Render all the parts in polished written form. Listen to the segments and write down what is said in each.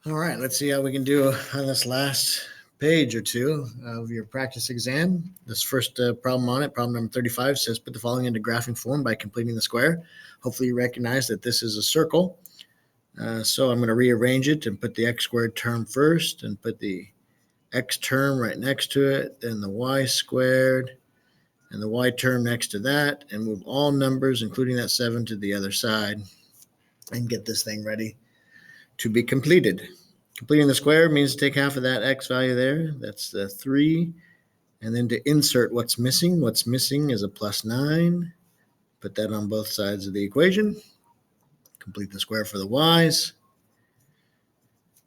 All right, let's see how we can do on this last page or two of your practice exam. This first problem on it, problem number 35, says put the following into graphing form by completing the square. Hopefully you recognize that this is a circle. So I'm going to rearrange it and put the x squared term first and put the x term right next to it, then the y squared and the y term next to that, and move all numbers, including that 7, to the other side and get this thing ready to be completed. Completing the square means to take half of that x value there. That's the 3. And then to insert what's missing. What's missing is a plus 9. Put that on both sides of the equation. Complete the square for the y's.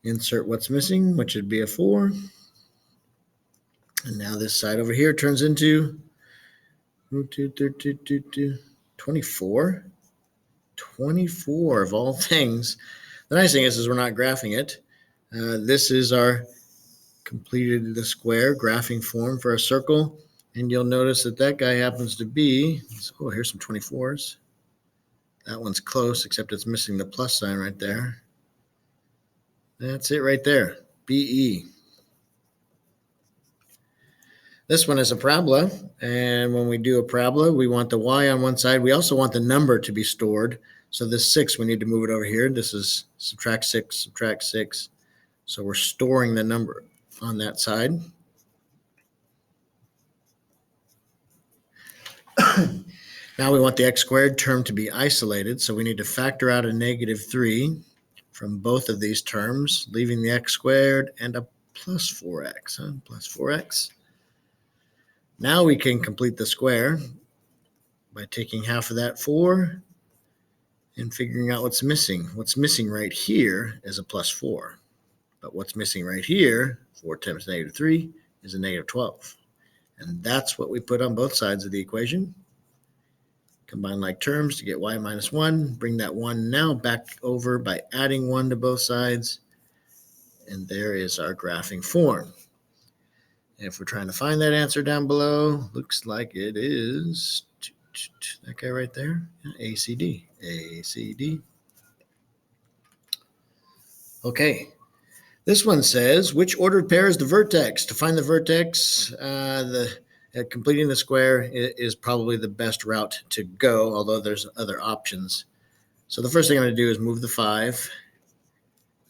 Insert what's missing, which would be a 4. And now this side over here turns into 24. 24 of all things. The nice thing is we're not graphing it. This is our completed the square graphing form for a circle. And you'll notice that that guy happens to be, oh, here's some 24s. That one's close, except it's missing the plus sign right there. That's it right there, BE. This one is a parabola, and when we do a parabola, we want the y on one side. We also want the number to be stored. So this 6, we need to move it over here. This is subtract 6, subtract 6. So we're storing the number on that side. Now we want the x squared term to be isolated, so we need to factor out a negative 3 from both of these terms, leaving the x squared and a plus 4x, plus 4x. Now we can complete the square by taking half of that 4 and figuring out what's missing. What's missing right here is a plus 4. But what's missing right here, 4 times negative 3, is a negative 12. And that's what we put on both sides of the equation. Combine like terms to get y minus 1. Bring that 1 now back over by adding 1 to both sides. And there is our graphing form. And if we're trying to find that answer down below, looks like it is that guy right there, ACD. ACD. Okay. This one says, which ordered pair is the vertex? To find the vertex, completing the square is probably the best route to go, although there's other options. So the first thing I'm going to do is move the 5.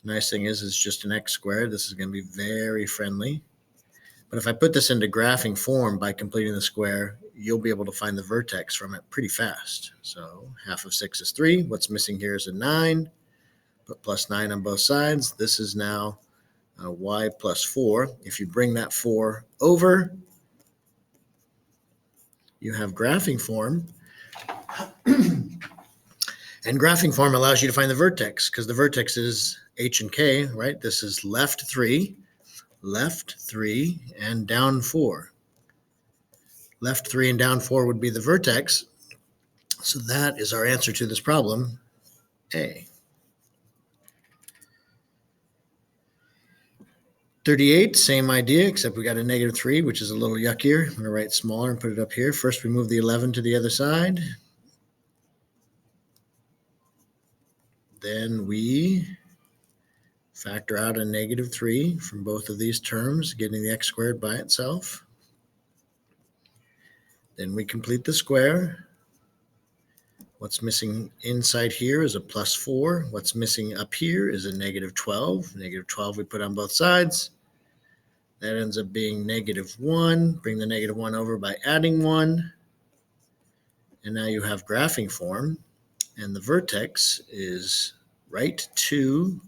The nice thing is it's just an x squared. This is going to be very friendly. But if I put this into graphing form by completing the square, you'll be able to find the vertex from it pretty fast. So half of 6 is 3. What's missing here is a 9. Put plus 9 on both sides. This is now y plus 4. If you bring that 4 over, you have graphing form. And graphing form allows you to find the vertex because the vertex is h and k, right? This is left 3, and down 4. Left 3 and down 4 would be the vertex. So that is our answer to this problem, A. 38, same idea, except we got a negative 3, which is a little yuckier. I'm going to write smaller and put it up here. First, we move the 11 to the other side. Then we factor out a negative 3 from both of these terms, getting the x squared by itself. Then we complete the square. What's missing inside here is a plus 4. What's missing up here is a negative 12. Negative 12 we put on both sides. That ends up being negative 1. Bring the negative 1 over by adding 1. And now you have graphing form. And the vertex is right 2,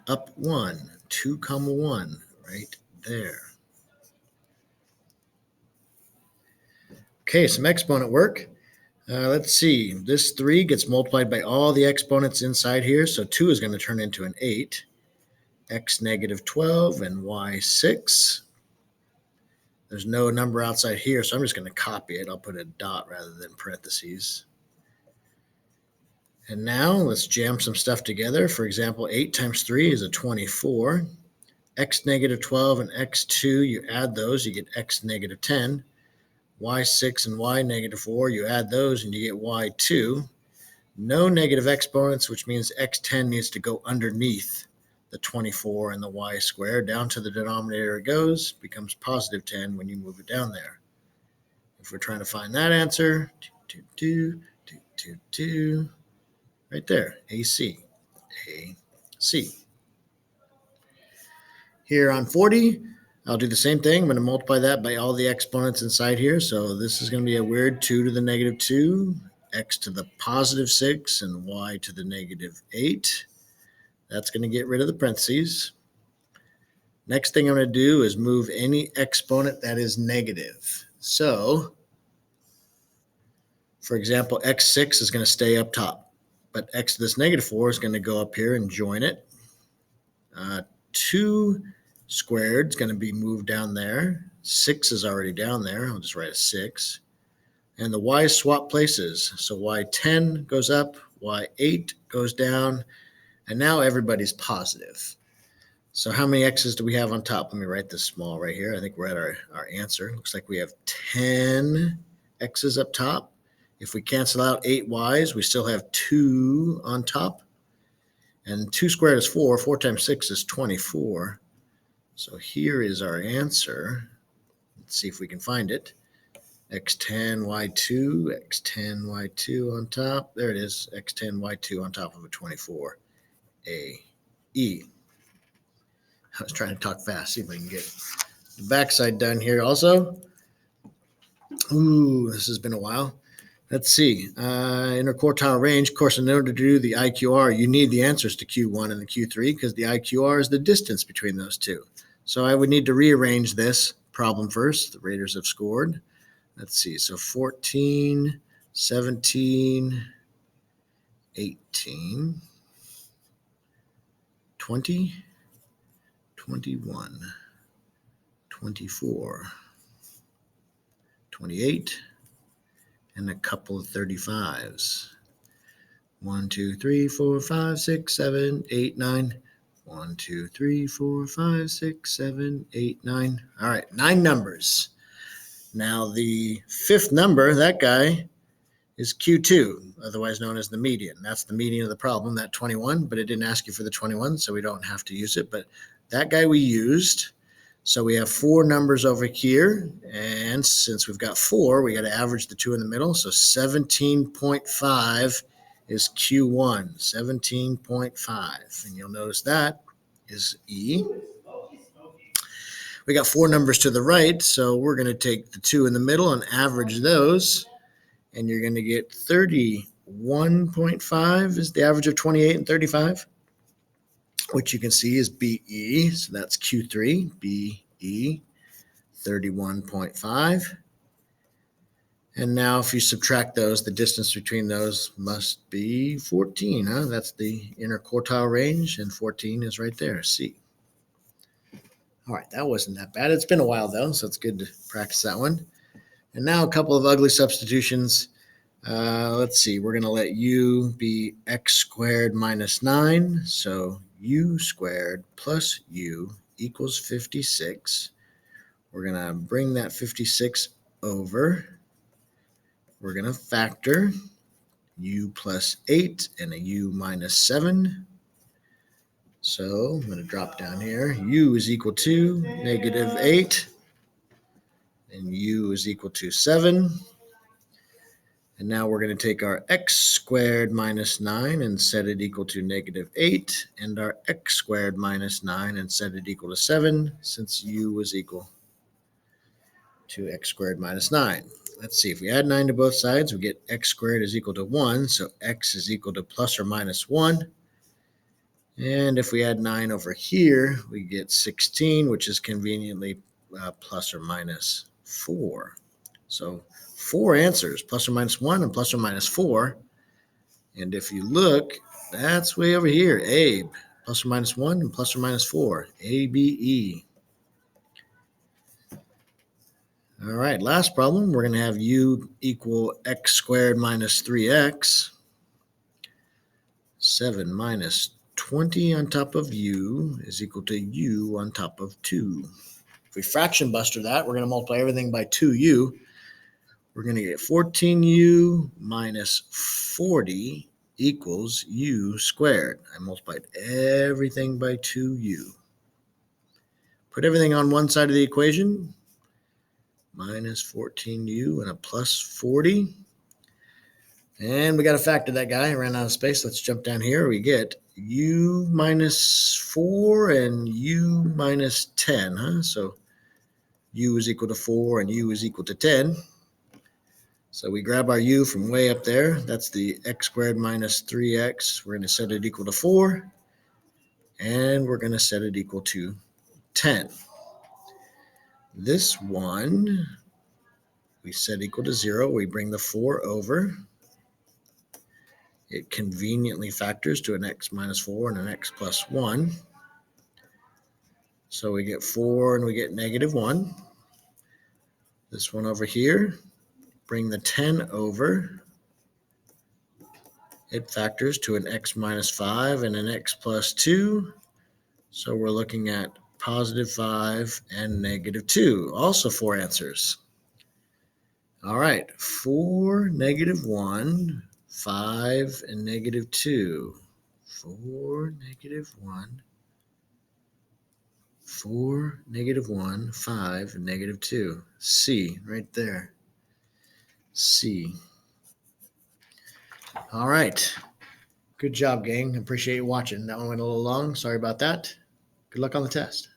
up 1. 2, 1, right there. Okay, some exponent work. Let's see. This 3 gets multiplied by all the exponents inside here. So 2 is going to turn into an 8. X negative 12 and y 6. There's no number outside here, so I'm just going to copy it. I'll put a dot rather than parentheses. And now let's jam some stuff together. For example, 8 times 3 is a 24. X negative 12 and x2, you add those, you get x negative 10. y6 and y negative 4, you add those and you get y2. No negative exponents, which means x10 needs to go underneath the 24 and the y squared. Down to the denominator it goes, becomes positive 10 when you move it down there. If we're trying to find that answer, 2, 2, 2, 2, 2, right there, AC, AC. Here on 40, I'll do the same thing. I'm going to multiply that by all the exponents inside here. So this is going to be a weird 2 to the negative 2, x to the positive 6, and y to the negative 8. That's going to get rid of the parentheses. Next thing I'm going to do is move any exponent that is negative. So, for example, x6 is going to stay up top, but x to this negative 4 is going to go up here and join it. 2 squared is going to be moved down there. 6 is already down there. I'll just write a 6. And the y's swap places. So y10 goes up, y8 goes down, and now everybody's positive. So how many x's do we have on top? Let me write this small right here. I think we're at our answer. Looks like we have 10 x's up top. If we cancel out 8 y's, we still have 2 on top. And 2 squared is 4. 4 times 6 is 24. So here is our answer. Let's see if we can find it. x10, y2, x10, y2 on top. There it is, x10, y2 on top of a 24. A, E. I was trying to talk fast, see if I can get the backside done here also. Ooh, this has been a while. Let's see. Interquartile range. Of course, in order to do the IQR, you need the answers to Q1 and the Q3 because the IQR is the distance between those two. So I would need to rearrange this problem first. The raters have scored. Let's see. So 14, 17, 18, 20, 21, 24, 28, and a couple of 35s. 1, 2, 3, 4, 5, 6, 7, 8, 9. 1, 2, 3, 4, 5, 6, 7, 8, 9. All right, 9 numbers. Now the fifth number, that guy, is Q2, otherwise known as the median. That's the median of the problem, that 21, but it didn't ask you for the 21, so we don't have to use it. But that guy we used. So we have 4 numbers over here, and since we've got 4, we got to average the 2 in the middle. So 17.5 is Q1, 17.5. And you'll notice that is E. We got 4 numbers to the right, so we're going to take the 2 in the middle and average those. And you're going to get 31.5 is the average of 28 and 35, which you can see is BE. So that's Q3, BE, 31.5. And now if you subtract those, the distance between those must be 14. Huh? That's the interquartile range, and 14 is right there, C. All right, that wasn't that bad. It's been a while, though, so it's good to practice that one. And now a couple of ugly substitutions. Let's see. We're going to let u be x squared minus 9. So u squared plus u equals 56. We're going to bring that 56 over. We're going to factor u plus 8 and a u minus 7. So I'm going to drop down here. U is equal to negative 8. And u is equal to 7. And now we're going to take our x squared minus 9 and set it equal to negative 8. And our x squared minus 9 and set it equal to 7, since u was equal to x squared minus 9. Let's see, if we add 9 to both sides, we get x squared is equal to 1. So x is equal to plus or minus 1. And if we add 9 over here, we get 16, which is conveniently plus or minus 4. So 4 answers, plus or minus 1 and plus or minus 4. And if you look, that's way over here, Abe, plus or minus 1 and plus or minus 4, ABE. All right, last problem, we're going to have u equal x squared minus 3x. 7 minus 20 on top of u is equal to u on top of 2. If we fraction buster that, we're going to multiply everything by 2u. We're going to get 14u minus 40 equals u squared. I multiplied everything by 2u. Put everything on one side of the equation. Minus 14u and a plus 40. And we got to factor that guy. I ran out of space. Let's jump down here. We get u minus 4 and u minus 10. So u is equal to 4 and u is equal to 10. So we grab our u from way up there. That's the x squared minus 3x. We're going to set it equal to 4. And we're going to set it equal to 10. This one, we set equal to 0. We bring the 4 over. It conveniently factors to an x minus 4 and an x plus 1. So we get 4 and we get negative 1. This one over here, bring the 10 over. It factors to an x minus 5 and an x plus 2. So we're looking at positive 5 and negative 2. Also 4 answers. All right, 4, negative 1, 5, and negative 2. 4, negative 1, 4, negative 1, 5, and negative 2. C, right there. C. All right. Good job, gang. Appreciate you watching. That one went a little long. Sorry about that. Good luck on the test.